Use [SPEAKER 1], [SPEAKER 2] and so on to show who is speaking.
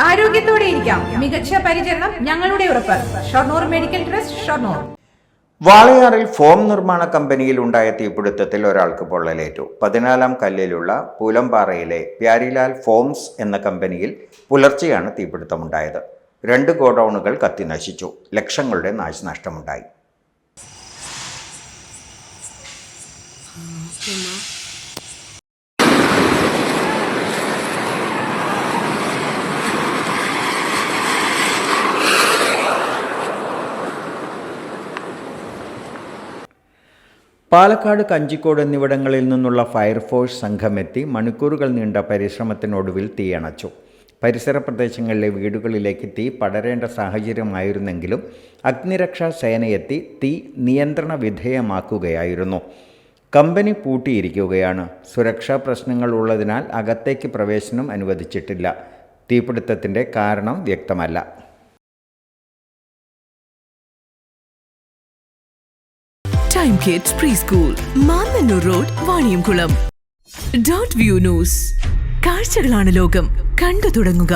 [SPEAKER 1] ആരോഗ്യത്തോടെ ഇരിക്കാം. മികച്ച പരിചരണം ഞങ്ങളുടെ ഉറപ്പ്. Shoranur medical trust, Shoranur.
[SPEAKER 2] വാളയാറിൽ ഫോം നിർമ്മാണ കമ്പനിയിൽ ഉണ്ടായ തീപിടുത്തത്തിൽ ഒരാൾക്ക് പൊള്ളലേറ്റു. 14-ാം കല്ലിലുള്ള പൂലംപാറയിലെ പ്യാരിലാൽ ഫോംസ് എന്ന കമ്പനിയിൽ പുലർച്ചെയാണ് തീപിടുത്തമുണ്ടായത്. 2 ഗോഡൌണുകൾ കത്തിനശിച്ചു. ലക്ഷങ്ങളുടെ നാശനഷ്ടമുണ്ടായി. പാലക്കാട്, കഞ്ചിക്കോട് എന്നിവിടങ്ങളിൽ നിന്നുള്ള ഫയർഫോഴ്സ് സംഘമെത്തി മണിക്കൂറുകൾ നീണ്ട പരിശ്രമത്തിനൊടുവിൽ തീയണച്ചു. പരിസര പ്രദേശങ്ങളിലെ വീടുകളിലേക്ക് തീ പടരേണ്ട സാഹചര്യമായിരുന്നെങ്കിലും അഗ്നിരക്ഷാ സേനയെത്തി തീ നിയന്ത്രണ വിധേയമാക്കുകയായിരുന്നു. കമ്പനി പൂട്ടിയിരിക്കുകയാണ്. സുരക്ഷാ പ്രശ്നങ്ങൾ ഉള്ളതിനാൽ അകത്തേക്ക് പ്രവേശനം അനുവദിച്ചിട്ടില്ല. തീപിടുത്തത്തിൻ്റെ കാരണം വ്യക്തമല്ല.
[SPEAKER 3] Time kids pre school, Mannannur road, Vaniyamkulam. .View news. കാഴ്ചകളാണ് ലോകം. കണ്ടു തുടങ്ങുക.